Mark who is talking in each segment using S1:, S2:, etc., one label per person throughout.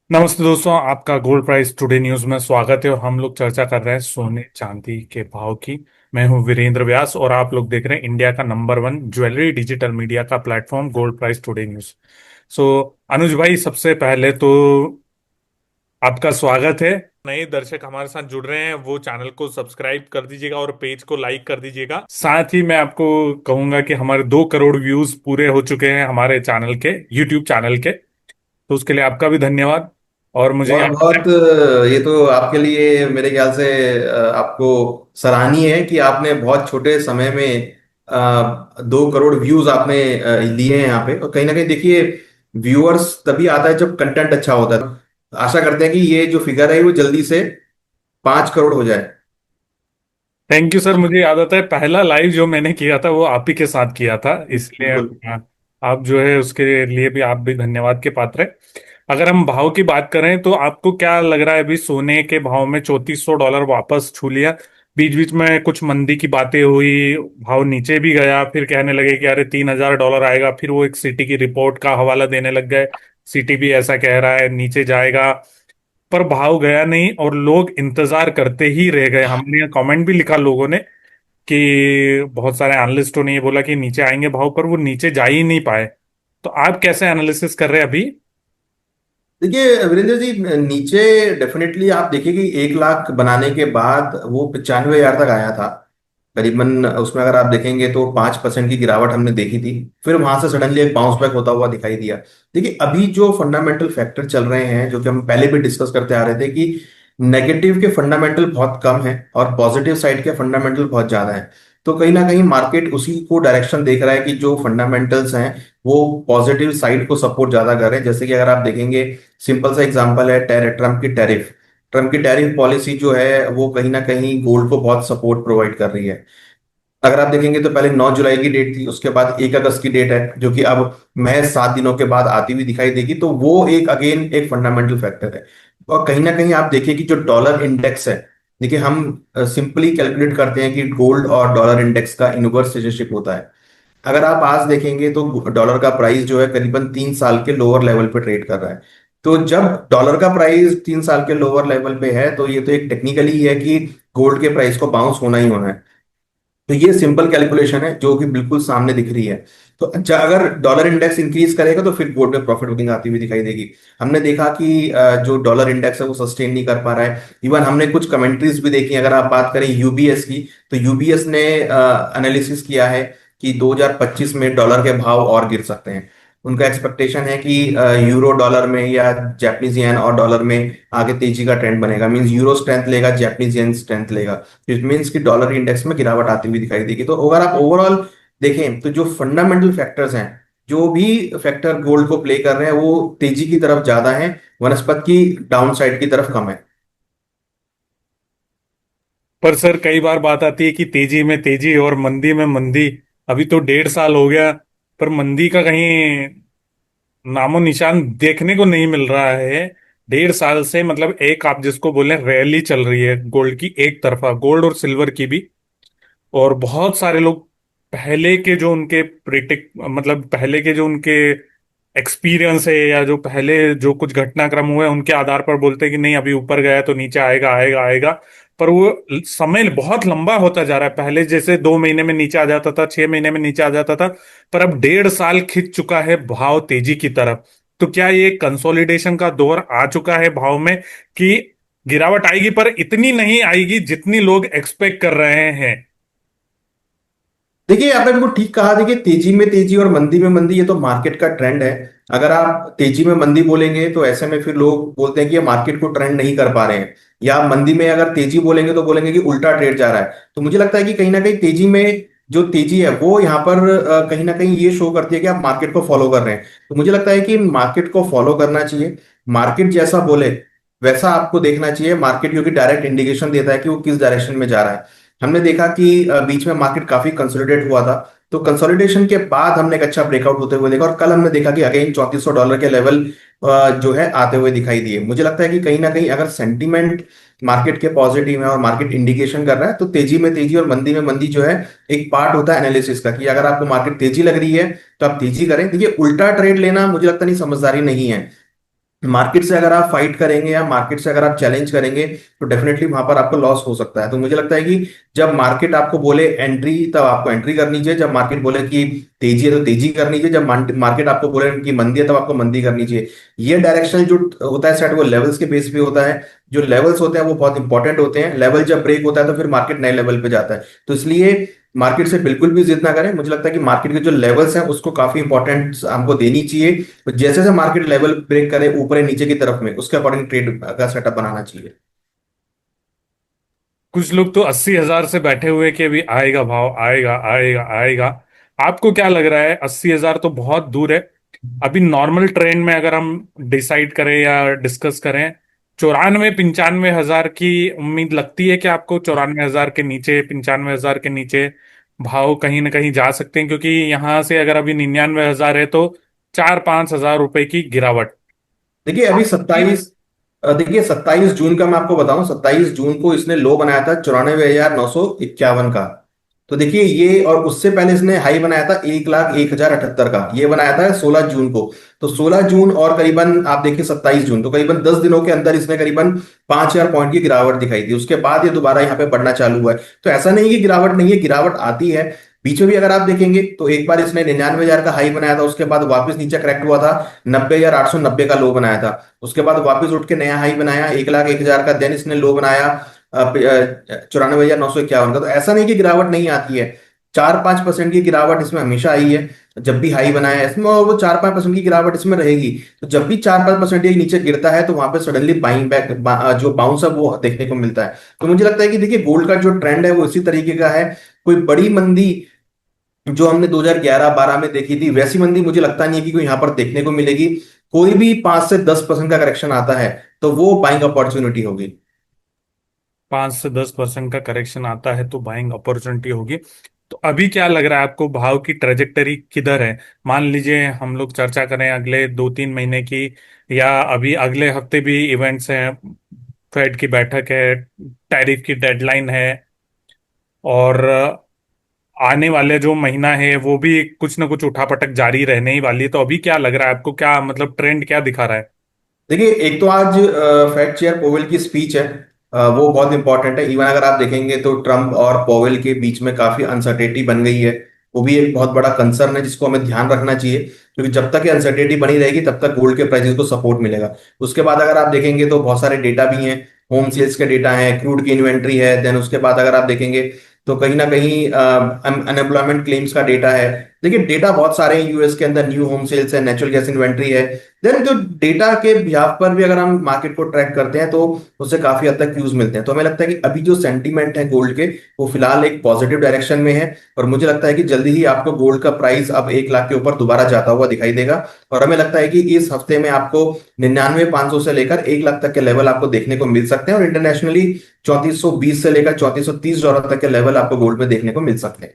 S1: नमस्ते दोस्तों, आपका गोल्ड प्राइस टुडे न्यूज में स्वागत है। और हम लोग चर्चा कर रहे हैं सोने चांदी के भाव की। मैं हूं वीरेंद्र व्यास और आप लोग देख रहे हैं इंडिया का number one jewellery digital media का platform gold price today news. So Anuj भाई, सबसे पहले तो आपका स्वागत है। नए दर्शक हमारे साथ जुड़ रहे हैं वो चैनल को सब्सक्राइब कर दीजिएगा और पेज को लाइक कर दीजिएगा। साथ ही मैं आपको कहूंगा कि हमारे 2 करोड़ व्यूज पूरे हो चुके हैं हमारे चैनल के, यूट्यूब चैनल के। तो उसके लिए आपका भी धन्यवाद। और मुझे
S2: बहुत
S1: याद है।
S2: बहुत ये तो आपके लिए मेरे ख्याल से आपको सराहनीय है कि आपने बहुत छोटे समय में 2 करोड़ व्यूज आपने लिए हैं यहाँ पे। और कहीं ना कहीं देखिए, व्यूअर्स तभी आता है जब कंटेंट अच्छा होता है। आशा करते हैं कि ये जो फिगर है वो जल्दी से 5 करोड़ हो जाए।
S1: Thank you sir. मुझे याद आता है पहला लाइव जो मैंने किया था वो आप ही के साथ किया था, इसलिए
S2: बिल्कुल।
S1: आप जो है उसके लिए भी आप भी धन्यवाद के पात्र हैं। अगर हम भाव की बात करें तो आपको क्या लग रहा है? अभी सोने के भाव में $3400 वापस छू लिया। बीच बीच में कुछ मंदी की बातें हुई, भाव नीचे भी गया, फिर कहने लगे कि अरे $3000 आएगा। फिर वो एक सिटी की रिपोर्ट का हवाला देने लग गए, सिटी भी ऐसा कह रहा है नीचे जाएगा। पर भाव गया नहीं और लोग इंतजार करते ही रह गए। हमने कमेंट भी लिखा लोगों ने कि बहुत सारे एनालिस्टों ने ये बोला कि नीचे आएंगे भाव, पर वो नीचे जा ही नहीं पाए। तो आप कैसे एनालिसिस कर रहे हैं अभी?
S2: देखिए वीरेंद्र जी, नीचे डेफिनेटली आप देखिए कि 1 लाख बनाने के बाद वो 95 हजार तक आया था करीबन। उसमें अगर आप देखेंगे तो 5% की गिरावट हमने देखी थी। फिर वहां से सडनली एक बाउंस बैक होता हुआ दिखाई दिया। देखिए अभी जो फंडामेंटल फैक्टर चल रहे हैं, जो कि हम पहले भी डिस्कस करते आ रहे थे कि नेगेटिव के फंडामेंटल बहुत कम है और पॉजिटिव साइड के फंडामेंटल बहुत ज्यादा है। तो कहीं ना कहीं मार्केट उसी को डायरेक्शन देख रहा है कि जो फंडामेंटल्स हैं वो पॉजिटिव साइड को सपोर्ट ज्यादा कर रहे हैं। जैसे कि अगर आप देखेंगे, सिंपल सा एग्जांपल है ट्रम्प की टैरिफ पॉलिसी जो है वो कहीं ना कहीं गोल्ड को बहुत सपोर्ट प्रोवाइड कर रही है। अगर आप देखेंगे तो पहले 9 जुलाई की डेट थी, उसके बाद 1 अगस्त की डेट है, जो कि अब महज 7 दिनों के बाद आती हुई दिखाई देगी। तो वो एक अगेन एक फंडामेंटल फैक्टर है। और कहीं ना कहीं आप देखिए कि जो डॉलर इंडेक्स है, देखिए हम सिंपली कैलकुलेट करते हैं कि गोल्ड और डॉलर इंडेक्स का इनवर्स रिलेशनशिप होता है। अगर आप आज देखेंगे तो डॉलर का प्राइस जो है करीबन 3 साल के लोअर लेवल पे ट्रेड कर रहा है। तो जब डॉलर का प्राइस 3 साल के लोअर लेवल पे है तो ये तो एक टेक्निकली ही है कि गोल्ड के प्राइस को बाउंस होना ही होना है। तो ये सिंपल कैलकुलेशन है जो कि बिल्कुल सामने दिख रही है। तो अच्छा, अगर डॉलर इंडेक्स इंक्रीज करेगा तो फिर गोल्ड में प्रॉफिट बुकिंग आती हुई दिखाई देगी। हमने देखा कि जो डॉलर इंडेक्स है वो सस्टेन नहीं कर पा रहा है। इवन हमने कुछ कमेंट्रीज भी देखी। अगर आप बात करें यूबीएस की, तो यूबीएस ने एनालिसिस किया है कि 2025 में डॉलर के भाव और गिर सकते हैं। उनका एक्सपेक्टेशन है कि यूरो डॉलर में या जापानीज येन और डॉलर में आगे तेजी का ट्रेंड बनेगा। मींस यूरो स्ट्रेंथ लेगा, जापानीज येन स्ट्रेंथ लेगा। इट मीन्स कि डॉलर इंडेक्स में गिरावट आती हुई दिखाई देगी। तो अगर आप ओवरऑल देखें तो जो फंडामेंटल फैक्टर्स हैं, जो भी फैक्टर गोल्ड को प्ले कर रहे हैं, वो तेजी की तरफ ज्यादा है, वनस्पत की डाउन साइड की तरफ कम है।
S1: पर सर, कई बार बात आती है कि तेजी में तेजी और मंदी में मंदी। अभी तो 1.5 साल हो गया, पर मंदी का कहीं नामो निशान देखने को नहीं मिल रहा है। 1.5 साल से मतलब एक आप जिसको बोले रैली चल रही है गोल्ड की, एक तरफा गोल्ड और सिल्वर की भी। और बहुत सारे लोग पहले के जो उनके प्रिटिक मतलब पहले के जो उनके एक्सपीरियंस है या जो पहले जो कुछ घटनाक्रम हुए हैं उनके आधार पर बोलते हैं कि नहीं, अभी ऊपर गया तो नीचे आएगा आएगा आएगा। पर वो समय बहुत लंबा होता जा रहा है। पहले जैसे 2 महीने में नीचे आ जाता था, 6 महीने में नीचे आ जाता था, पर अब 1.5 साल खिंच चुका है भाव तेजी की तरफ। तो क्या ये कंसोलिडेशन का दौर आ चुका है भाव में कि गिरावट आएगी पर इतनी नहीं आएगी जितनी लोग एक्सपेक्ट कर रहे हैं?
S2: देखिए आपने बिल्कुल ठीक कहा। देखिए तेजी में तेजी और मंदी में मंदी, ये तो मार्केट का ट्रेंड है। अगर आप तेजी में मंदी बोलेंगे तो ऐसे में फिर लोग बोलते हैं कि ये मार्केट को ट्रेंड नहीं कर पा रहे हैं। या मंदी में अगर तेजी बोलेंगे तो बोलेंगे कि उल्टा ट्रेड जा रहा है। तो मुझे लगता है कि कहीं ना कहीं तेजी में जो तेजी है वो यहाँ पर कहीं ना कहीं ये शो करती है कि आप मार्केट को फॉलो कर रहे हैं। तो मुझे लगता है कि मार्केट को फॉलो करना चाहिए। मार्केट जैसा बोले वैसा आपको देखना चाहिए। मार्केट क्योंकि डायरेक्ट इंडिकेशन देता है कि वो किस डायरेक्शन में जा रहा है। हमने देखा कि बीच में मार्केट काफी कंसोलिडेट हुआ था। तो कंसोलिडेशन के बाद हमने एक अच्छा ब्रेकआउट होते हुए देखा और कल हमने देखा कि अगेन $3400 के लेवल जो है आते हुए दिखाई दिए। मुझे लगता है कि कहीं ना कहीं अगर सेंटीमेंट मार्केट के पॉजिटिव है और मार्केट इंडिकेशन कर रहा है तो तेजी में तेजी और मंदी में मंदी जो है एक पार्ट होता है एनालिसिस का, कि अगर आपको मार्केट तेजी लग रही है तो आप तेजी करें। देखिए उल्टा ट्रेड लेना मुझे लगता नहीं समझदारी नहीं है। मार्केट से अगर आप फाइट करेंगे या मार्केट से अगर आप चैलेंज करेंगे तो डेफिनेटली वहां पर आपको लॉस हो सकता है। तो मुझे लगता है कि जब मार्केट आपको बोले एंट्री, तब आपको एंट्री करनी चाहिए। जब मार्केट बोले कि तेजी है तो तेजी करनी चाहिए। जब मार्केट आपको बोले कि मंदी है तब आपको मंदी करनी चाहिए। ये डायरेक्शन जो होता है सेट, वो लेवल्स के बेस पे होता है। जो लेवल्स होते हैं वो बहुत इंपॉर्टेंट होते हैं। लेवल जब ब्रेक होता है तो फिर मार्केट नए लेवल पे जाता है। तो इसलिए मार्केट से बिल्कुल भी जिद ना करें। मुझे लगता है कि मार्केट के जो लेवल्स हैं उसको काफी इंपॉर्टेंट हमको देनी चाहिए। तो जैसे जैसे मार्केट लेवल ब्रेक करे ऊपर या नीचे की तरफ में, उसके अकॉर्डिंग ट्रेड का सेटअप बनाना चाहिए।
S1: कुछ लोग तो 80,000 से बैठे हुए कि अभी आएगा भाव, आएगा आएगा आएगा। आपको क्या लग रहा है? 80,000 तो बहुत दूर है। अभी नॉर्मल ट्रेंड में अगर हम डिसाइड करें या डिस्कस करें, 94-95 हजार की उम्मीद लगती है कि आपको 94 हजार के नीचे, 95 हजार के नीचे भाव कहीं ना कहीं जा सकते हैं? क्योंकि यहां से अगर अभी 99 हजार है तो 4-5 हजार रुपए की गिरावट।
S2: देखिए अभी 27, देखिए 27 जून का मैं आपको बताऊं, 27 जून को इसने लो बनाया था 94,951 का। तो देखिए ये, और उससे पहले इसने हाई बनाया था 1,01,078 का, ये बनाया था 16 जून को। तो 16 जून और करीबन आप देखिए 27 जून, तो करीबन 10 दिनों के अंदर इसने करीबन 5,000 पॉइंट की गिरावट दिखाई थी। उसके बाद ये दोबारा यहाँ पे बढ़ना चालू हुआ है। तो ऐसा नहीं कि गिरावट नहीं है, गिरावट आती है। बीच में भी अगर आप देखेंगे तो एक बार इसने 99,000 का हाई बनाया था, उसके बाद वापस नीचे करेक्ट हुआ था, 90,890 का लो बनाया था। उसके बाद वापस उठ के नया हाई बनाया 1,01,000 का, देन इसने लो बनाया 94,951 का। तो ऐसा नहीं कि गिरावट नहीं आती है, 4-5% की गिरावट इसमें हमेशा आई है। जब भी हाई बनाया है इसमें, और वो 4-5% की गिरावट इसमें रहेगी। तो जब भी 4-5% ये नीचे गिरता है तो वहां पे सडनली बाइंग बैक, जो बाउंस है वो देखने को मिलता है। तो मुझे लगता है कि देखिए गोल्ड का जो ट्रेंड है वो इसी तरीके का है। कोई बड़ी मंदी जो हमने 2011-12 में देखी थी, वैसी मंदी मुझे लगता नहीं है कि कोई यहाँ पर देखने को मिलेगी। कोई भी 5 से 10% का करेक्शन आता है तो वो बाइंग अपॉर्चुनिटी होगी।
S1: 5 से 10% का करेक्शन आता है तो बाइंग अपॉर्चुनिटी होगी। तो अभी क्या लग रहा है आपको, भाव की ट्रेजेक्टरी किधर है? मान लीजिए हम लोग चर्चा करें अगले 2-3 महीने की, या अभी अगले हफ्ते भी इवेंट्स हैं, फेड की बैठक है, टैरिफ की डेडलाइन है, और आने वाले जो महीना है वो भी कुछ ना कुछ उठापटक जारी रहने ही वाली है। तो अभी क्या लग रहा है आपको, क्या मतलब ट्रेंड क्या दिखा रहा है?
S2: देखिए एक तो आज फेड चेयर पोवेल की स्पीच है, वो बहुत इंपॉर्टेंट है। इवन अगर आप देखेंगे तो ट्रम्प और पोवेल के बीच में काफी अनसर्टेनिटी बन गई है। वो भी एक बहुत बड़ा कंसर्न है जिसको हमें ध्यान रखना चाहिए, क्योंकि जब तक ये अनसर्टेनिटी बनी रहेगी तब तक गोल्ड के प्राइसेस को सपोर्ट मिलेगा। उसके बाद अगर आप देखेंगे तो बहुत सारे डेटा भी हैं। होम सेल्स के डेटा है, क्रूड की इन्वेंट्री है, देन उसके बाद अगर आप देखेंगे तो कहीं ना कहीं अनएम्प्लॉयमेंट क्लेम्स का डेटा है। देखिए डेटा बहुत सारे हैं यूएस के अंदर, न्यू होम सेल्स है, नेचुरल गैस इन्वेंट्री है। देन जो डेटा के बिहाफ पर भी अगर हम मार्केट को ट्रैक करते हैं तो उससे काफी हद तक व्यूज मिलते हैं। तो हमें लगता है कि अभी जो सेंटीमेंट है गोल्ड के, वो फिलहाल एक पॉजिटिव डायरेक्शन में है। और मुझे लगता है कि जल्दी ही आपको गोल्ड का प्राइस अब 1 लाख के ऊपर दोबारा जाता हुआ दिखाई देगा। और हमें लगता है कि इस हफ्ते में आपको 99,500 से लेकर 1 लाख तक के लेवल आपको देखने को मिल सकते हैं। और इंटरनेशनली 3420 से लेकर 3430 डॉलर तक के लेवल आपको गोल्ड में देखने को मिल सकते हैं।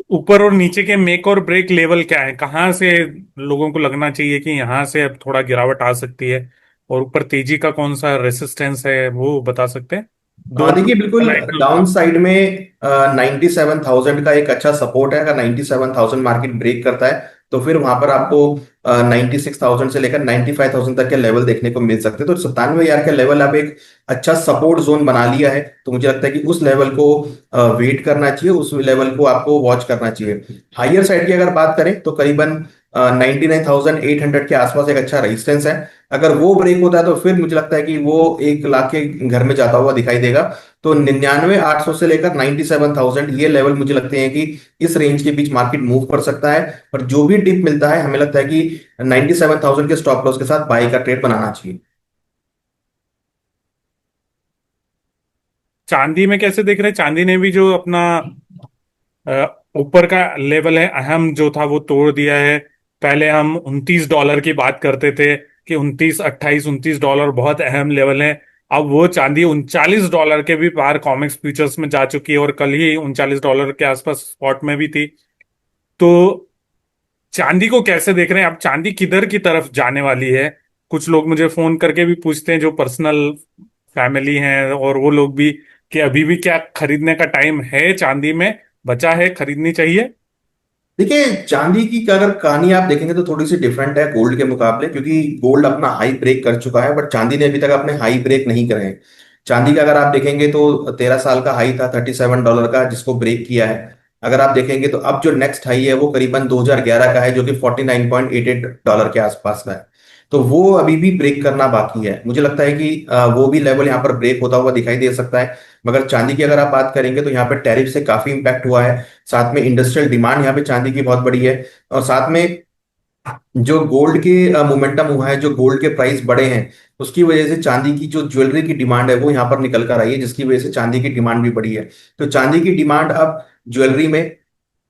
S1: ऊपर और नीचे के मेक और ब्रेक लेवल क्या है? कहाँ से लोगों को लगना चाहिए कि यहाँ से अब थोड़ा गिरावट आ सकती है? और ऊपर तेजी का कौन सा रेसिस्टेंस है वो बता सकते हैं? दो
S2: हाँ देखिए बिल्कुल,
S1: लाइन।
S2: डाउन साइड में 97,000 का एक अच्छा सपोर्ट है। अगर 97,000 मार्केट ब्रेक करता है तो फिर वहां पर आपको 96,000 से लेकर 95,000 तक के लेवल देखने को मिल सकते हैं। तो 97,000 का लेवल आप एक अच्छा सपोर्ट जोन बना लिया है। तो मुझे लगता है कि उस लेवल को वेट करना चाहिए, उस लेवल को आपको वॉच करना चाहिए। हायर साइड की अगर बात करें तो करीबन 99,800 के आसपास एक अच्छा रेजिस्टेंस है। अगर वो ब्रेक होता है तो फिर मुझे लगता है कि वो 1 लाख के घर में जाता हुआ दिखाई देगा। तो 99,800 से लेकर 97,000 ये लेवल मुझे लगते हैं कि इस रेंज के बीच मार्केट मूव कर सकता है। और जो भी डिप मिलता है हमें लगता है कि 97,000 के स्टॉप लॉस के साथ बाई का ट्रेड बनाना चाहिए।
S1: चांदी में कैसे देख रहे हैं? चांदी ने भी जो अपना ऊपर का लेवल है अहम जो था वो तोड़ दिया है। पहले हम 29 डॉलर की बात करते थे कि 29, 28, 29 डॉलर बहुत अहम लेवल है। अब वो चांदी 39 डॉलर के भी पार कॉमेक्स फ्यूचर्स में जा चुकी है, और कल ही 39 डॉलर के आसपास स्पॉट में भी थी। तो चांदी को कैसे देख रहे हैं? अब चांदी किधर की तरफ जाने वाली है? कुछ लोग मुझे फोन करके भी पूछते हैं जो पर्सनल फैमिली हैं, और वो लोग भी, कि अभी भी क्या खरीदने का टाइम है? चांदी में बचा है, खरीदनी चाहिए?
S2: देखिए, चांदी की का अगर कहानी आप देखेंगे तो थोड़ी सी डिफरेंट है गोल्ड के मुकाबले, क्योंकि गोल्ड अपना हाई ब्रेक कर चुका है, बट चांदी ने अभी तक अपने हाई ब्रेक नहीं करे हैं। चांदी का अगर आप देखेंगे तो 13 साल का हाई था $37 का, जिसको ब्रेक किया है। अगर आप देखेंगे तो अब जो नेक्स्ट हाई है वो करीबन 2011 का है, जो कि $49.88 के आसपास का है। तो वो अभी भी ब्रेक करना बाकी है। मुझे लगता है कि वो भी लेवल यहाँ पर ब्रेक होता हुआ दिखाई दे सकता है। मगर चांदी की अगर आप बात करेंगे तो यहाँ पे टैरिफ से काफी इंपैक्ट हुआ है। साथ में इंडस्ट्रियल डिमांड यहाँ पे चांदी की बहुत बड़ी है। और साथ में जो गोल्ड के मोमेंटम हुआ है, जो गोल्ड के प्राइस बढ़े हैं, उसकी वजह से चांदी की जो ज्वेलरी की डिमांड है वो यहाँ पर निकल कर आई है, जिसकी वजह से चांदी की डिमांड भी बढ़ी है। तो चांदी की डिमांड अब ज्वेलरी में,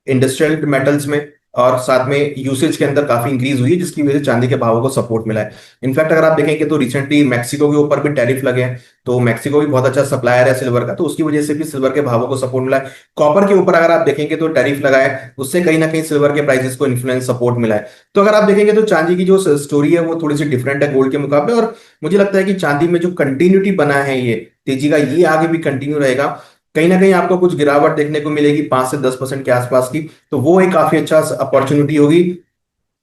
S2: इंडस्ट्रियल मेटल्स में और साथ में यूसेज के अंदर काफी इंक्रीज हुई है, जिसकी वजह से चांदी के भावों को सपोर्ट मिला है। इनफैक्ट अगर आप देखेंगे तो रिसेंटली मैक्सिको के ऊपर भी टैरिफ लगे हैं। तो मैक्सिको भी बहुत अच्छा सप्लायर है सिल्वर का, तो उसकी वजह से भी सिल्वर के भावों को सपोर्ट मिला है। कॉपर के ऊपर अगर आप देखेंगे तो टैरिफ लगा है, उससे कहीं ना कहीं सिल्वर के प्राइसेस को इन्फ्लुएंस सपोर्ट मिला है। तो अगर आप देखेंगे तो चांदी की जो स्टोरी है वो थोड़ी सी डिफरेंट है गोल्ड के मुकाबले। और मुझे लगता है कि चांदी में जो कंटिन्यूटी बना है ये तेजी का, ये आगे भी कंटिन्यू रहेगा। कहीं ना कहीं आपको कुछ गिरावट देखने को मिलेगी 5 से 10% के आसपास की। तो वो एक काफी अच्छा अपॉर्चुनिटी होगी,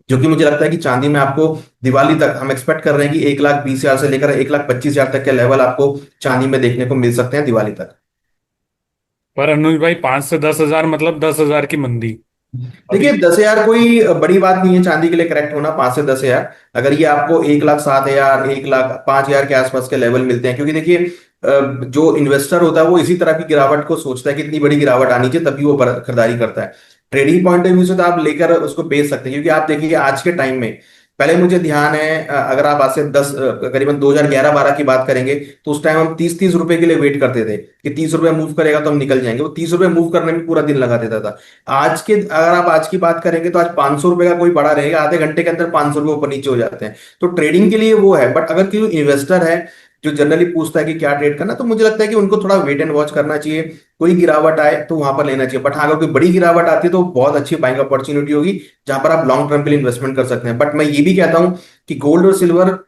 S2: जो कि मुझे लगता है कि चांदी में आपको दिवाली तक हम एक्सपेक्ट कर रहे हैं कि 1,20,000 से लेकर 1,25,000 तक के लेवल आपको चांदी में देखने को मिल सकते हैं दिवाली तक।
S1: पर अनुज भाई, 5 से 10 हजार मतलब 10 हजार की मंदी
S2: देखिए,
S1: अभी।
S2: 10,000 कोई बड़ी बात नहीं है चांदी के लिए करेक्ट होना, 5 से 10,000। अगर ये आपको 1,07,000, 1,05,000 के आसपास के लेवल मिलते हैं, क्योंकि देखिए जो इन्वेस्टर होता है वो इसी तरह की गिरावट को सोचता है कि इतनी बड़ी गिरावट आनी चाहिए, तभी वो खरीदारी करता है। ट्रेडिंग पॉइंट ऑफ व्यू से तो आप लेकर उसको बेच सकते हैं, क्योंकि आप देखिए आज के टाइम में, पहले मुझे ध्यान है अगर आप आज से करीबन 2011-12 की बात करेंगे, तो उस टाइम हम 30-30 रुपए के लिए वेट करते थे कि 30 रुपए मूव करेगा तो हम निकल जाएंगे। वो 30 रुपए मूव करने में पूरा दिन लगा देता था। आज के अगर आप आज की बात करेंगे तो आज 500 रुपए का कोई बड़ा रहेगा, आधे घंटे के अंदर 500 रुपए ऊपर नीचे हो जाते हैं। तो ट्रेडिंग के लिए वो है, बट अगर कोई इन्वेस्टर है जो जनरली पूछता है कि क्या ट्रेड करना, तो मुझे लगता है कि उनको थोड़ा वेट एंड वॉच करना चाहिए। कोई गिरावट आए तो वहां पर लेना चाहिए, बट हाँ, अगर कोई बड़ी गिरावट आती है तो बहुत अच्छी बाइंग अपॉर्चुनिटी होगी, जहां पर आप लॉन्ग टर्म के लिए इन्वेस्टमेंट कर सकते हैं। बट मैं ये भी कहता हूं कि गोल्ड और सिल्वर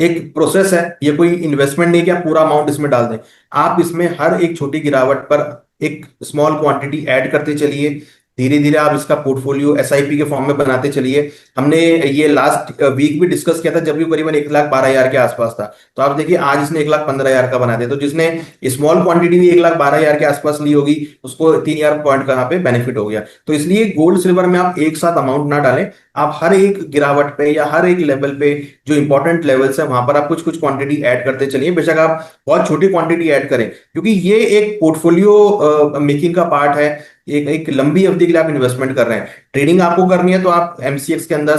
S2: एक प्रोसेस है, ये कोई इन्वेस्टमेंट नहीं कि आप पूरा अमाउंट इसमें डाल दें। आप इसमें हर एक छोटी गिरावट पर एक स्मॉल क्वांटिटी ऐड करते चलिए। धीरे धीरे आप इसका पोर्टफोलियो एसआईपी के फॉर्म में बनाते चलिए। हमने ये लास्ट वीक भी डिस्कस किया था, जब भी करीबन 1,12,000 के आसपास था। तो आप देखिए आज इसने 1,15,000 का बना दिया। तो जिसने स्मॉल क्वांटिटी भी 1,12,000 के आसपास ली होगी, उसको 3,000 पॉइंट का यहाँ पे बेनिफिट हो गया। तो इसलिए गोल्ड सिल्वर में आप एक साथ अमाउंट ना डालें। आप हर एक गिरावट पे या हर एक लेवल पे, जो इंपॉर्टेंट लेवल्स है वहां पर आप कुछ कुछ क्वांटिटी ऐड करते चलिए। बेशक आप बहुत छोटी क्वांटिटी ऐड करें, क्योंकि ये एक पोर्टफोलियो मेकिंग का पार्ट है। एक एक लंबी अवधि के लिए आप इन्वेस्टमेंट कर रहे हैं। ट्रेडिंग आपको करनी है तो आप एमसीएक्स के अंदर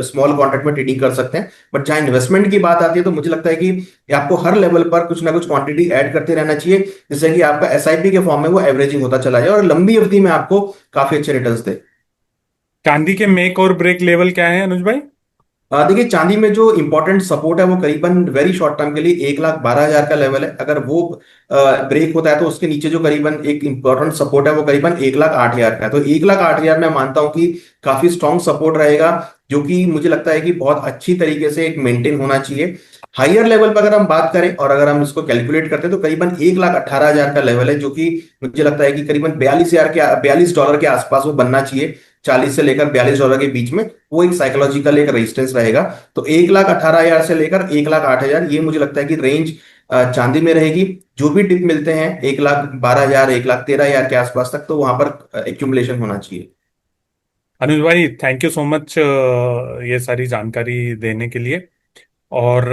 S2: स्मॉल कॉन्ट्रैक्ट में ट्रेडिंग कर सकते हैं। बट जहां इन्वेस्टमेंट की बात आती है तो मुझे लगता है कि आपको हर लेवल पर कुछ ना कुछ क्वांटिटी ऐड करते रहना चाहिए, जिससे कि आपका एसआईपी के फॉर्म में वो एवरेजिंग होता चला जाए और लंबी अवधि में आपको काफी अच्छे रिटर्न्स दे।
S1: चांदी के मेक और ब्रेक लेवल क्या है अनुज भाई?
S2: देखिए, चांदी में जो इंपॉर्टेंट सपोर्ट है वो करीबन वेरी शॉर्ट टर्म के लिए 1,12,000 का लेवल है। अगर वो ब्रेक होता है तो उसके नीचे जो करीबन एक इंपॉर्टेंट सपोर्ट है वो करीबन 1,08,000 का है। तो 1,08,000 मैं मानता हूं कि काफी स्ट्रॉन्ग सपोर्ट रहेगा, जो कि मुझे लगता है कि बहुत अच्छी तरीके से एक मेंटेन होना चाहिए। हायर लेवल पर अगर हम बात करें और अगर हम इसको कैलकुलेट करते हैं तो करीबन 1,18,000 का लेवल है, जो कि मुझे लगता है कि करीबन 42,000 के आसपास वो बनना चाहिए। 40 से लेकर $42 के बीच में वो एक साइकोलॉजिकल एक रेजिस्टेंस रहेगा। तो 1,18,000 से लेकर 1,08,000, ये मुझे लगता है कि रेंज चांदी में रहेगी। जो भी टिप मिलते हैं 1,12,000, 1,13,000 के आसपास तक, तो वहां पर एक्यूमुलेशन होना चाहिए।
S1: अनुज भाई, थैंक यू सो मच ये सारी जानकारी देने के लिए। और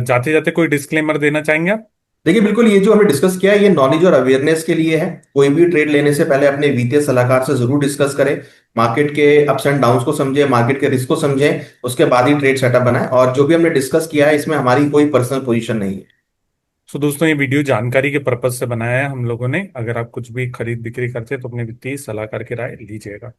S1: जाते जाते कोई डिस्क्लेमर देना चाहेंगे आप?
S2: देखिए, बिल्कुल, ये जो हमने डिस्कस किया है ये नॉलेज और अवेयरनेस के लिए है। कोई भी ट्रेड लेने से पहले अपने वित्तीय सलाहकार से जरूर डिस्कस करें। मार्केट के अप्स एंड डाउन्स को समझें, मार्केट के रिस्क को समझें, उसके बाद ही ट्रेड सेटअप बनाएं। और जो भी हमने डिस्कस किया है इसमें हमारी कोई पर्सनल पोजीशन नहीं है।
S1: सो दोस्तों, ये वीडियो जानकारी के पर्पज से बनाया है हम लोगों ने। अगर आप कुछ भी खरीद बिक्री करते हैं तो अपने वित्तीय सलाहकार की राय लीजिएगा।